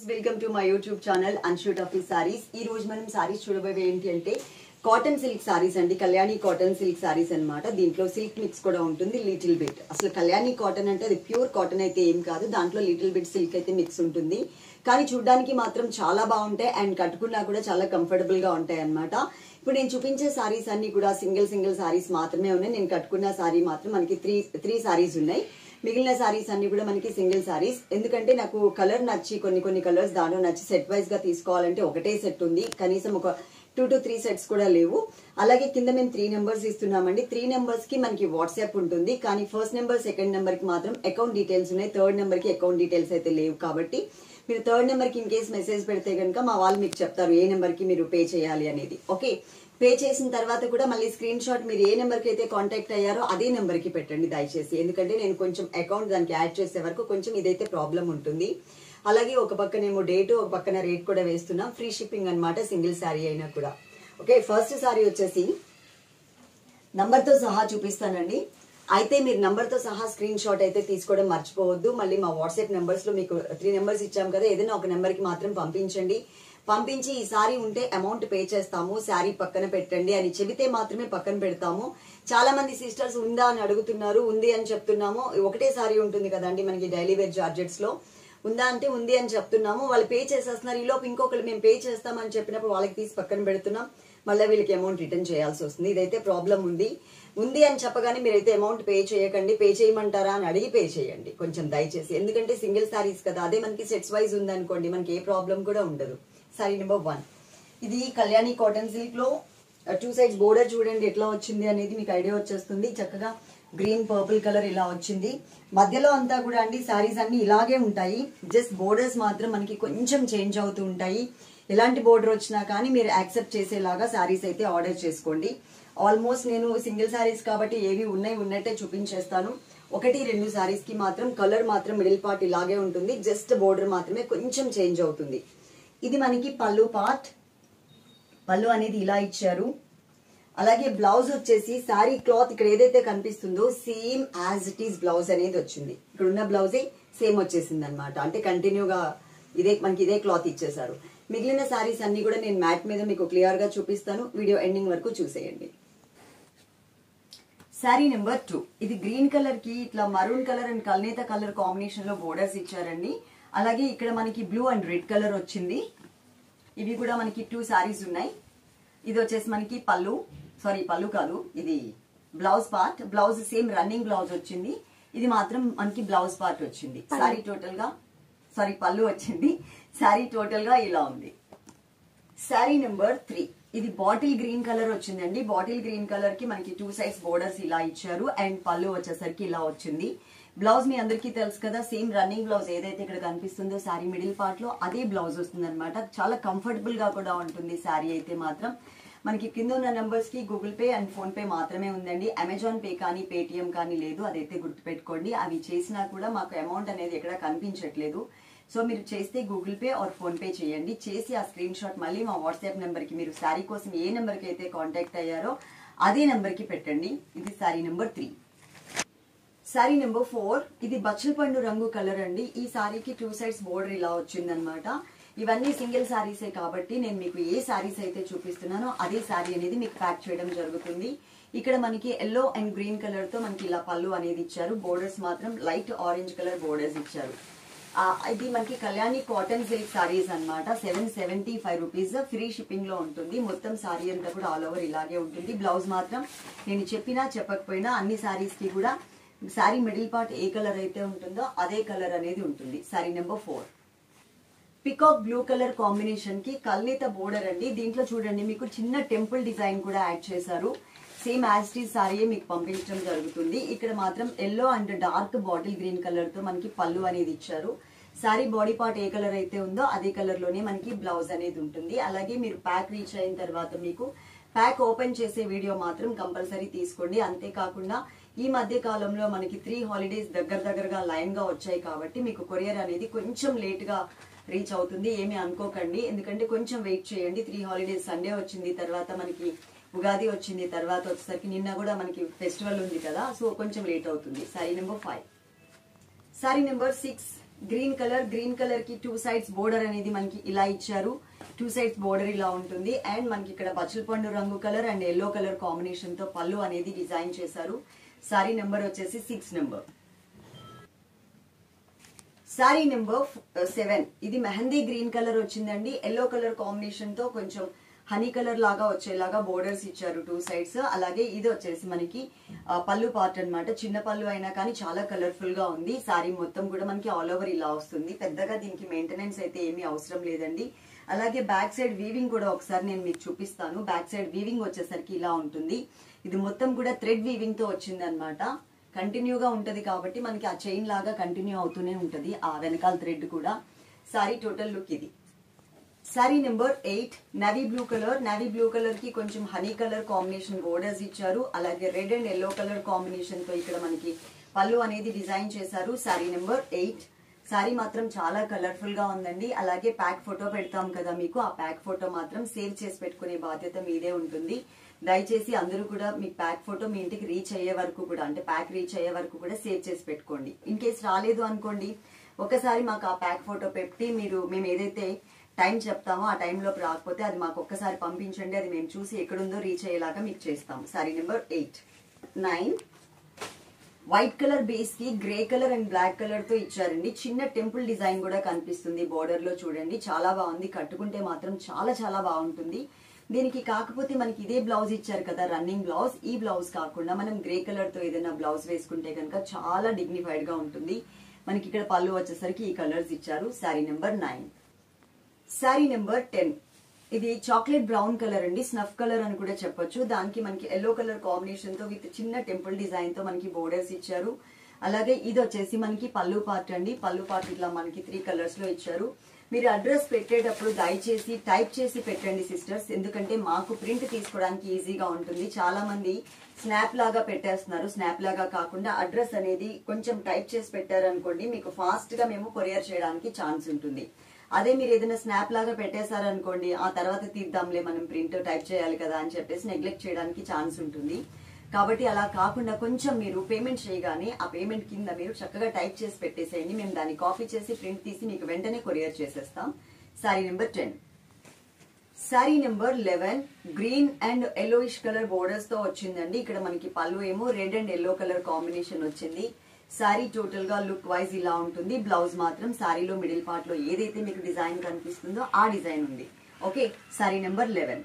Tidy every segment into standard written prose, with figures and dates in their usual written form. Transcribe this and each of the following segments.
Welcome to my YouTube channel అన్షూట్ office saris. ఈ రోజు మనం సారీస్ చూడబోయే ఏంటి అంటే కాటన్ సిల్క్ సారీస్ అండి. కళ్యాణి కాటన్ సిల్క్ సారీస్ అన్నమాట. దీంట్లో సిల్క్ మిక్స్ కూడా ఉంటుంది లిటిల్ బిట్. అసలు కళ్యాణి కాటన్ అంటే అది ప్యూర్ కాటన్ అయితే ఏం కాదు, దాంట్లో లిటిల్ బిట్ సిల్క్ అయితే మిక్స్ ఉంటుంది. కానీ చూడడానికి మాత్రం చాలా బాగుంటాయి అండ్ కట్టుకున్నా కూడా చాలా కంఫర్టబుల్ గా ఉంటాయి అన్నమాట. ఇప్పుడు నేను చూపించే సారీస్ అన్ని కూడా సింగిల్ సారీస్ మాత్రమే ఉన్నాయి. నేను కట్టుకున్న సారీ మాత్రం మనకి త్రీ సారీస్ ఉన్నాయి. మిగిలిన సారీస్ అన్ని కూడా మనకి సింగిల్ సారీస్. ఎందుకంటే నాకు కలర్ నచ్చి కొన్ని కలర్స్ దాంట్లో నచ్చి సెట్ వైజ్ గా తీసుకోవాలంటే ఒకటే సెట్ ఉంది, కనీసం ఒక 2 to 3 సెట్స్ కూడా లేవు. అలాగే కింద మేము 3 నెంబర్స్ ఇస్తున్నామండి. 3 నెంబర్స్ కి మనకి వాట్సాప్ ఉంటుంది, కానీ ఫస్ట్ నెంబర్ సెకండ్ నెంబర్ కి మాత్రం అకౌంట్ డీటెయిల్స్ ఉన్నాయి. థర్డ్ నెంబర్ కి అకౌంట్ డీటెయిల్స్ అయితే లేవు. కాబట్టి మీరు థర్డ్ నెంబర్ కి ఇన్ కేస్ మెసేజ్ పెడితే కనుక మా వాళ్ళు మీకు చెప్తారు ఏ నెంబర్ కి మీరు పే చేయాలి అనేది. ఓకే, పే చేసిన తర్వాత కూడా మళ్ళీ స్క్రీన్ షాట్ మీరు ఏ నెంబర్ కి అయితే కాంటాక్ట్ అయ్యారో అదే నెంబర్ కి పెట్టండి దయచేసి. ఎందుకంటే నేను కొంచెం అకౌంట్ దానికి యాడ్ చేసే వరకు కొంచెం ఇదైతే ప్రాబ్లం ఉంటుంది. అలాగే ఒక పక్కనేమో డేట్, ఒక పక్కన రేట్ కూడా వేస్తున్నాం. ఫ్రీ షిప్పింగ్ అన్నమాట, సింగిల్ శారీ అయినా కూడా. ఓకే, ఫస్ట్ శారీ వచ్చేసి నంబర్ తో సహా చూపిస్తానండి. అయితే మీరు నంబర్ తో సహా స్క్రీన్ షాట్ అయితే తీసుకోవడం మర్చిపోవద్దు. మళ్ళీ మా వాట్సాప్ నెంబర్స్ లో మీకు 3 నెంబర్స్ ఇచ్చాం కదా, ఏదైనా ఒక నెంబర్ కి మాత్రం పంపించండి. పంపించి ఈ సారీ ఉంటే అమౌంట్ పే చేస్తాము, శారీ పక్కన పెట్టండి అని చెబితే మాత్రమే పక్కన పెడతాము. చాలా మంది సిస్టర్స్ ఉందా అని అడుగుతున్నారు, ఉంది అని చెప్తున్నాము. ఒకటే సారీ ఉంటుంది కదండి మనకి డైలీ వేర్ జార్జెట్స్ లో. ఉందా అంటే ఉంది అని చెప్తున్నాము, వాళ్ళు పే చేసేస్తున్నారు. ఈ లోపు ఇంకొకరు మేము పే చేస్తామని చెప్పినప్పుడు వాళ్ళకి తీసి పక్కన పెడుతున్నాం, మళ్ళీ వీళ్ళకి అమౌంట్ రిటర్న్ చేయాల్సి వస్తుంది. ఇదైతే ప్రాబ్లం ఉంది అని చెప్పగానే మీరైతే అమౌంట్ పే చేయకండి. పే చేయమంటారా అని అడిగి పే చేయండి కొంచెం దయచేసి. ఎందుకంటే సింగిల్ సారీస్ కదా, అదే మనకి సెట్స్ వైజ్ ఉందనుకోండి మనకి ఏ ప్రాబ్లం కూడా ఉండదు. సారీ నెంబర్ 1 ఇది కళ్యాణి కాటన్ సిల్క్ లో 2 సైడ్స్ బోర్డర్ చూడండి ఎట్లా వచ్చింది అనేది మీకు ఐడియా వచ్చేస్తుంది. చక్కగా గ్రీన్ పర్పుల్ కలర్ ఇలా వచ్చింది. మధ్యలో అంతా కూడా అండి సారీస్ అన్ని ఇలాగే ఉంటాయి, జస్ట్ బోర్డర్స్ మాత్రం మనకి కొంచెం చేంజ్ అవుతూ ఉంటాయి. ఎలాంటి బోర్డర్ వచ్చినా కానీ మీరు యాక్సెప్ట్ చేసేలాగా సారీస్ అయితే ఆర్డర్ చేసుకోండి. ఆల్మోస్ట్ నేను సింగిల్ సారీస్ కాబట్టి ఏవి ఉన్నట్టే చూపించేస్తాను. 1-2 సారీస్ కి మాత్రం కలర్ మాత్రం మిడిల్ పార్ట్ ఇలాగే ఉంటుంది, జస్ట్ బోర్డర్ మాత్రమే కొంచెం చేంజ్ అవుతుంది. ఇది మనకి పళ్ళు పార్ట్. పళ్ళు అనేది ఇలా ఇచ్చారు. అలాగే బ్లౌజ్ వచ్చేసి సారీ క్లాత్ ఇక్కడ ఏదైతే కనిపిస్తుందో same as it is blouse అనేది వచ్చింది. ఇక్కడ ఉన్న బ్లౌజే సేమ్ వచ్చేసింది అనమాట. అంటే కంటిన్యూగా మనకి ఇదే క్లాత్ ఇచ్చేసారు. మిగిలిన సారీస్ అన్ని కూడా నేను మ్యాట్ మీద మీకు క్లియర్ గా చూపిస్తాను, వీడియో ఎండింగ్ వరకు చూసేయండి. శారీ నెంబర్ 2 ఇది గ్రీన్ కలర్ కి ఇట్లా మరూన్ కలర్ అండ్ కల్నేత కలర్ కాంబినేషన్ లో బోర్డర్స్ ఇచ్చారండి. అలాగే ఇక్కడ మనకి బ్లూ అండ్ రెడ్ కలర్ వచ్చింది. ఇవి కూడా మనకి 2 సారీస్ ఉన్నాయి. ఇది వచ్చేసి మనకి పళ్ళు కాదు, ఇది blouse part. Blouse same running blouse వచ్చింది. ఇది మాత్రం మనకి బ్లౌజ్ పార్ట్ వచ్చింది. సారీ టోటల్ గా పళ్ళు వచ్చింది. సారీ టోటల్ గా ఇలా ఉంది. సారీ నెంబర్ 3 ఇది బాటిల్ గ్రీన్ కలర్ వచ్చిందండి. బాటిల్ గ్రీన్ కలర్ కి మనకి 2 సైడ్స్ బోర్డర్స్ ఇలా ఇచ్చారు అండ్ పళ్ళు వచ్చేసరికి ఇలా వచ్చింది. బ్లౌజ్ మీ అందరికీ తెలుసు కదా, సేమ్ రన్నింగ్ బ్లౌజ్ ఏదైతే ఇక్కడ కనిపిస్తుందో శారీ మిడిల్ పార్ట్ లో అదే బ్లౌజ్ వస్తుంది అనమాట. చాలా కంఫర్టబుల్ గా కూడా ఉంటుంది శారీ అయితే మాత్రం. మనకి కింద ఉన్న నెంబర్స్ కి Google pay and phone pay మాత్రమే ఉందండి. అమెజాన్ పే కానీ పేటిఎం కానీ లేదు, అదైతే గుర్తుపెట్టుకోండి. అవి చేసినా కూడా మాకు అమౌంట్ అనేది ఎక్కడ కనిపించట్లేదు. సో మీరు చేస్తే Google Pay or PhonePe చేయండి. చేసి ఆ స్క్రీన్ షాట్ మళ్ళీ మా వాట్సాప్ నెంబర్ కి, మీరు శారీ కోసం ఏ నెంబర్ కి అయితే కాంటాక్ట్ అయ్యారో అదే నెంబర్ కి పెట్టండి. ఇది శారీ నెంబర్ 3. శారీ నెంబర్ 4 ఇది బచ్చల పండు రంగు కలర్ అండి. ఈ శారీకి 2 సైడ్స్ బోర్డర్ ఇలా వచ్చిందనమాట. ఇవన్నీ సింగిల్ శారీసే కాబట్టి నేను మీకు ఏ శారీస్ అయితే చూపిస్తున్నానో అదే శారీ అనేది మీకు ప్యాక్ చేయడం జరుగుతుంది. ఇక్కడ మనకి ఎల్లో అండ్ గ్రీన్ కలర్ తో మనకి ఇలా పళ్ళు అనేది ఇచ్చారు. బోర్డర్స్ మాత్రం లైట్ ఆరెంజ్ కలర్ బోర్డర్స్ ఇచ్చారు. ఇది మనకి కళ్యాణి కాటన్ సిల్క్ సారీస్ అనమాట. 775 రూపీస్ ఫ్రీ షిప్పింగ్ లో ఉంటుంది. మొత్తం సారీ అంతా కూడా ఆల్ ఓవర్ ఇలాగే ఉంటుంది. బ్లౌజ్ మాత్రం నేను చెప్పినా చెప్పకపోయినా అన్ని సారీస్ కి కూడా sari middle part A colour అయితే ఉంటుందో అదే కలర్ అనేది ఉంటుంది. Sari number 4 peacock blue colour combination కి కల్నేత బోర్డర్ అండి. దీంట్లో చూడండి మీకు చిన్న టెంపుల్ డిజైన్ కూడా యాడ్ చేశారు. Same as it is sorry మీకు పంపించడం జరుగుతుంది. ఇక్కడ మాత్రం yellow and dark bottle green colour తో మనకి పళ్ళు అనేది ఇచ్చారు. Sorry body part A colour అయితే ఉందో అదే కలర్ లోనే మనకి బ్లౌజ్ అనేది ఉంటుంది. అలాగే మీరు ప్యాక్ రీచ్ అయిన తర్వాత మీకు ప్యాక్ ఓపెన్ చేసే వీడియో మాత్రం కంపల్సరీ తీసుకోండి. అంతేకాకుండా ఈ మధ్య కాలంలో మనకి 3 హాలిడేస్ దగ్గరగా లైన్ గా వచ్చాయి కాబట్టి మీకు కొరియర్ అనేది కొంచెం లేట్ గా రీచ్ అవుతుంది. ఏమీ అనుకోకండి, ఎందుకంటే కొంచెం వెయిట్ చేయండి. 3 హాలిడేస్ సండే వచ్చింది, తర్వాత మనకి ఉగాది వచ్చింది, తర్వాత వచ్చేసరికి నిన్న కూడా మనకి ఫెస్టివల్ ఉంది కదా, సో కొంచెం లేట్ అవుతుంది. Sorry number 5 sorry number 6 green colour కి 2 సైడ్స్ బోర్డర్ అనేది మనకి ఇలా ఇచ్చారు. 2 సైడ్స్ బోర్డర్ ఇలా ఉంటుంది. అండ్ మనకి ఇక్కడ బచ్చలపండు రంగు colour and yellow colour combination తో పళ్ళు అనేది డిజైన్ చేశారు. సారీ నెంబర్ వచ్చేసి 6 నెంబర్. Sorry number 7. ఇది మెహందీ గ్రీన్ కలర్ వచ్చిందండి. ఎల్లో కలర్ కాంబినేషన్ తో కొంచెం హనీ కలర్ లాగా వచ్చేలాగా బోర్డర్స్ ఇచ్చారు 2 సైడ్స్. అలాగే ఇది వచ్చేసి మనకి పళ్ళు పార్ట్ అన్నమాట. చిన్న పళ్ళు అయినా కానీ చాలా కలర్ఫుల్ గా ఉంది. సారీ మొత్తం కూడా మనకి ఆల్ ఓవర్ ఇలా వస్తుంది. పెద్దగా దీనికి మెయింటెనెన్స్ అయితే ఏమీ అవసరం లేదండి. అలాగే బ్యాక్ సైడ్ వీవింగ్ కూడా ఒకసారి నేను మీకు చూపిస్తాను. బ్యాక్ సైడ్ వీవింగ్ వచ్చేసరికి ఇలా ఉంటుంది. ఇది మొత్తం కూడా థ్రెడ్ వీవింగ్ తో వచ్చింది అనమాట. కంటిన్యూగా ఉంటది కాబట్టి మనకి ఆ చైన్ లాగా కంటిన్యూ అవుతూనే ఉంటది ఆ వెనకాల థ్రెడ్ కూడా. సారీ టోటల్ లుక్ ఇది. Sorry number 8. Navy blue colour కి కొంచెం హనీ కలర్ కాంబినేషన్ బోర్డర్స్ ఇచ్చారు. అలాగే red and yellow colour combination తో ఇక్కడ మనకి పళ్ళు అనేది డిజైన్ చేశారు. Sorry number 8. సారీ మాత్రం చాలా కలర్ఫుల్ గా ఉందండి. అలాగే ప్యాక్ ఫోటో పెడతాం కదా మీకు, ఆ ప్యాక్ ఫోటో మాత్రం సేవ్ చేసి పెట్టుకునే బాధ్యత మీదే ఉంటుంది. దయచేసి అందరూ కూడా మీ ప్యాక్ ఫోటో మీ ఇంటికి రీచ్ అయ్యే వరకు కూడా, అంటే ప్యాక్ రీచ్ అయ్యే వరకు కూడా సేవ్ చేసి పెట్టుకోండి. ఇన్ కేస్ రాలేదు అనుకోండి, ఒకసారి మాకు ఆ ప్యాక్ ఫోటో పెట్టి మేము ఏదైతే టైం చెప్తామో ఆ టైంలోకి రాకపోతే అది మాకు ఒక్కసారి పంపించండి. అది మేము చూసి ఎక్కడుందో రీచ్ అయ్యేలాగా మీకు చేస్తాం. Sorry number 8. 9. White colour base కి grey colour and black colour తో ఇచ్చారండి. చిన్న టెంపుల్ డిజైన్ కూడా కనిపిస్తుంది బోర్డర్ లో. చూడండి చాలా బాగుంది. కట్టుకుంటే మాత్రం చాలా చాలా బాగుంటుంది. దీనికి కాకపోతే మనకి ఇదే బ్లౌజ్ ఇచ్చారు కదా, రన్నింగ్ బ్లౌజ్. ఈ బ్లౌజ్ కాకుండా మనం గ్రే కలర్ తో ఏదైనా బ్లౌజ్ వేసుకుంటే కనుక చాలా డిగ్నిఫైడ్ గా ఉంటుంది. మనకి ఇక్కడ పళ్ళు వచ్చేసరికి ఈ కలర్స్ ఇచ్చారు. Sorry number 9. Sorry number 10. ఇది చాక్లెట్ బ్రౌన్ కలర్ అండి, స్నఫ్ కలర్ అని కూడా చెప్పొచ్చు. దానికి మనకి ఎల్లో కలర్ కాంబినేషన్ తో విత్ చిన్న టెంపుల్ డిజైన్ తో మనకి బోర్డర్స్ ఇచ్చారు. అలాగే ఇది వచ్చేసి మనకి పళ్ళు పార్ట్ అండి. పళ్ళు పార్ట్ ఇట్లా మనకి 3 కలర్స్ లో ఇచ్చారు. మీరు అడ్రస్ పెట్టేటప్పుడు దయచేసి టైప్ చేసి పెట్టండి సిస్టర్స్, ఎందుకంటే మాకు ప్రింట్ తీసుకోవడానికి ఈజీగా ఉంటుంది. చాలా మంది స్నాప్ లాగా పెట్టేస్తున్నారు. స్నాప్ లాగా కాకుండా అడ్రస్ అనేది కొంచెం టైప్ చేసి పెట్టారనుకోండి, మీకు ఫాస్ట్ గా మేము కొరియర్ చేయడానికి ఛాన్స్ ఉంటుంది. అదే మీరు ఏదైనా స్నాప్ లాగా పెట్టేశారనుకోండి, ఆ తర్వాత తీద్దాంలే మనం ప్రింట్ టైప్ చేయాలి కదా అని చెప్పేసి నెగ్లెక్ట్ చేయడానికి ఛాన్స్ ఉంటుంది. కాబట్టి అలా కాకుండా కొంచెం మీరు పేమెంట్ చేయగానే ఆ పేమెంట్ కింద మీరు చక్కగా టైప్ చేసి పెట్టేసేయండి. మేము దాన్ని కాపీ చేసి ప్రింట్ తీసి మీకు వెంటనే కొరియర్ చేసేస్తాం. Sorry number 10. Sorry number 11. Green and yellowish colour borders తో వచ్చిందండి. ఇక్కడ మనకి పళ్ళు ఏమో red and yellow colour combination వచ్చింది. సారీ టోటల్ గా లుక్ వైజ్ ఇలా ఉంటుంది. బ్లౌజ్ మాత్రం సారీలో మిడిల్ పార్ట్ లో ఏదైతే మీకు డిజైన్ కనిపిస్తుందో ఆ డిజైన్ ఉంది. Okay. Sorry number 11.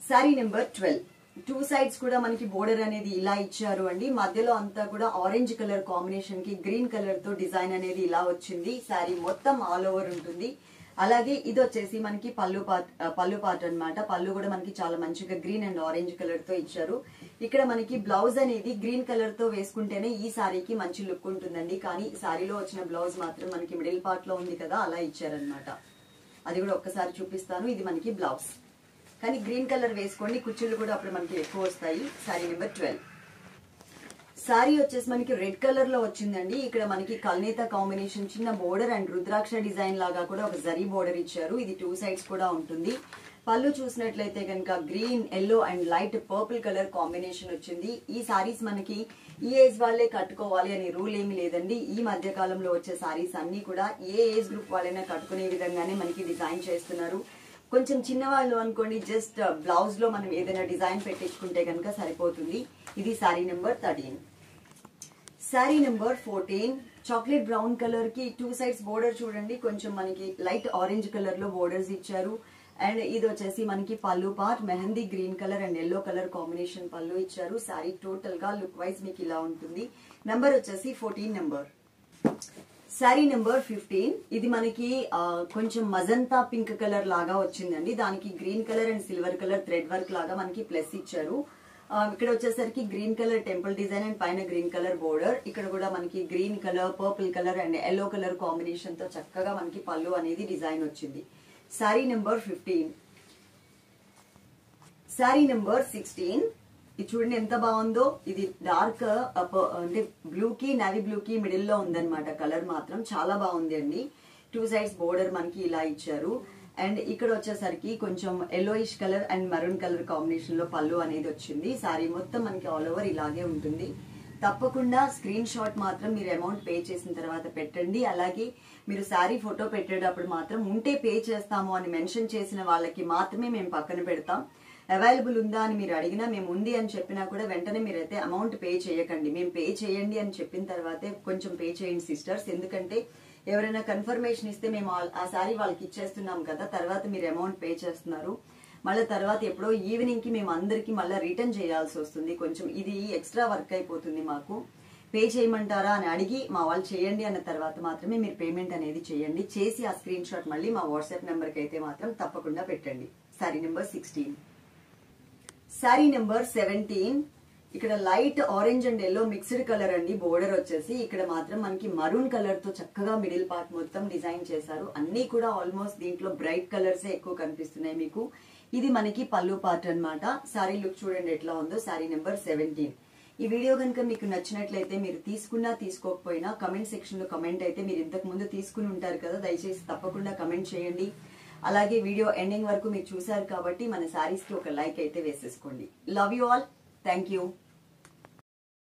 Sorry number 12. 2 sides కూడా మనకి బోర్డర్ అనేది ఇలా ఇచ్చారు అండి. మధ్యలో అంతా కూడా ఆరెంజ్ కలర్ కాంబినేషన్ కి గ్రీన్ కలర్ తో డిజైన్ అనేది ఇలా వచ్చింది. సారీ మొత్తం ఆల్ ఓవర్ ఉంటుంది. అలాగే ఇది వచ్చేసి మనకి పళ్ళు పార్ట్ అన్నమాట. పళ్ళు కూడా మనకి చాలా మంచిగా గ్రీన్ అండ్ ఆరెంజ్ కలర్ తో ఇచ్చారు. ఇక్కడ మనకి బ్లౌజ్ అనేది గ్రీన్ కలర్ తో వేసుకుంటేనే ఈ సారీకి మంచి లుక్ ఉంటుందండి. కానీ సారీలో వచ్చిన బ్లౌజ్ మాత్రం మనకి మిడిల్ పార్ట్ లో ఉంది కదా, అలా ఇచ్చారనమాట. అది కూడా ఒక్కసారి చూపిస్తాను. ఇది మనకి బ్లౌజ్, కానీ గ్రీన్ కలర్ వేసుకోండి, కుచ్చుళ్ళు కూడా అప్పుడు మనకి ఎక్కువ వస్తాయి. Sorry number 12. సారీ వచ్చేసి మనకి రెడ్ కలర్ లో వచ్చిందండి. ఇక్కడ మనకి కల్నేత కాంబినేషన్ చిన్న బోర్డర్ అండ్ రుద్రాక్ష డిజైన్ లాగా కూడా ఒక జరీ బోర్డర్ ఇచ్చారు. ఇది 2 సైడ్స్ కూడా ఉంటుంది. పళ్ళు చూసినట్లయితే కనుక green, yellow and light purple colour combination వచ్చింది. ఈ సారీస్ మనకి ఈ ఏజ్ వాళ్ళే కట్టుకోవాలి అనే రూల్ ఏమి లేదండి. ఈ మధ్య కాలంలో వచ్చే సారీస్ అన్ని కూడా ఏ ఏజ్ గ్రూప్ వాళ్ళైనా కట్టుకునే విధంగానే మనకి డిజైన్ చేస్తున్నారు. కొంచెం చిన్నవాళ్ళు అనుకోండి, జస్ట్ బ్లౌజ్ లో మనం ఏదైనా డిజైన్ పెట్టించుకుంటే కనుక సరిపోతుంది. ఇది sorry number 13. Sorry number 14. Chocolate brown colour కి 2 సైడ్స్ బోర్డర్ చూడండి, కొంచెం మనకి లైట్ ఆరెంజ్ కలర్ లో బోర్డర్స్ ఇచ్చారు. అండ్ ఇది వచ్చేసి మనకి పళ్ళు part mehndi green colour and yellow colour combination పళ్ళు ఇచ్చారు. సారీ టోటల్ గా లుక్ వైజ్ మీకు ఇలా ఉంటుంది. నెంబర్ వచ్చేసి 14 నెంబర్. Sorry number 15. ఇది మనకి కొంచెం మజంతా పింక్ కలర్ లాగా వచ్చిందండి. దానికి green colour and silver colour thread work లాగా మనకి ప్లస్ ఇచ్చారు. ఇక్కడ వచ్చేసరికి green colour temple design and పైన గ్రీన్ కలర్ బోర్డర్. ఇక్కడ కూడా మనకి green colour, purple colour and yellow colour combination తో చక్కగా మనకి పళ్ళు అనేది డిజైన్ వచ్చింది. Sorry number 15. Sorry number 16. ఇది చూడండి ఎంత బాగుందో. ఇది డార్క్ అంటే బ్లూ కి నేవీ బ్లూ కి మిడిల్ లో ఉందన్నమాట. కలర్ మాత్రం చాలా బాగుంది అండి. 2 సైడ్స్ బోర్డర్ మనకి ఇలా ఇచ్చారు. అండ్ ఇక్కడ వచ్చేసరికి కొంచెం yellowish colour and maroon colour combination లో పళ్ళు అనేది వచ్చింది. సారీ మొత్తం మనకి ఆల్ ఓవర్ ఇలాగే ఉంటుంది. తప్పకుండా స్క్రీన్ షాట్ మాత్రం మీరు అమౌంట్ పే చేసిన తర్వాత పెట్టండి. అలాగే మీరు శారీ ఫోటో పెట్టేటప్పుడు మాత్రం ఉంటే పే చేస్తాము అని మెన్షన్ చేసిన వాళ్ళకి మాత్రమే మేము పక్కన పెడతాం. అవైలబుల్ ఉందా అని మీరు అడిగినా మేము ఉంది అని చెప్పినా కూడా వెంటనే మీరైతే అమౌంట్ పే చేయకండి. మేము పే చేయండి అని చెప్పిన తర్వాతే కొంచెం పే చేయండి సిస్టర్స్. ఎందుకంటే ఎవరైనా కన్ఫర్మేషన్ ఇస్తే మేము ఆ శారీ వాళ్ళకి ఇచ్చేస్తున్నాం కదా, తర్వాత మీరు అమౌంట్ పే చేస్తున్నారు, మళ్ళీ తర్వాత ఎప్పుడో ఈవినింగ్ కి మేము అందరికి మళ్ళీ రిటర్న్ చేయాల్సి వస్తుంది. కొంచెం ఇది ఎక్స్ట్రా వర్క్ అయిపోతుంది మాకు. పే చేయమంటారా అని అడిగి మా వాళ్ళు చేయండి అన్న తర్వాత మాత్రమే మీరు పేమెంట్ అనేది చేయండి. చేసి ఆ స్క్రీన్ షాట్ మళ్ళీ మా వాట్సాప్ నెంబర్ కి అయితే మాత్రం తప్పకుండా పెట్టండి. శారీ నెంబర్ 16. శారీ నెంబర్ 17. ఇక్కడ light orange and yellow mixed colour అండి. బోర్డర్ వచ్చేసి ఇక్కడ మాత్రం మనకి మరూన్ కలర్ తో చక్కగా మిడిల్ పార్ట్ మొత్తం డిజైన్ చేశారు. అన్ని కూడా ఆల్మోస్ట్ దీంట్లో బ్రైట్ కలర్స్ ఎక్కువ కనిపిస్తున్నాయి మీకు. ఇది మనకి పళ్ళు పార్ట్ అన్నమాట. శారీ లుక్ చూడండి ఎట్లా ఉందో. శారీ నెంబర్ 17. ఈ వీడియో కనుక మీకు నచ్చినట్లయితే మీరు తీసుకున్నా తీసుకోకపోయినా కమెంట్ సెక్షన్ లో కమెంట్ అయితే మీరు ఇంతకు ముందు తీసుకుని ఉంటారు కదా, దయచేసి తప్పకుండా కమెంట్ చేయండి. అలాగే వీడియో ఎండింగ్ వరకు మీరు చూసారు కాబట్టి మన శారీస్ కి ఒక లైక్ అయితే వేసేసుకోండి. Love you all. Thank you.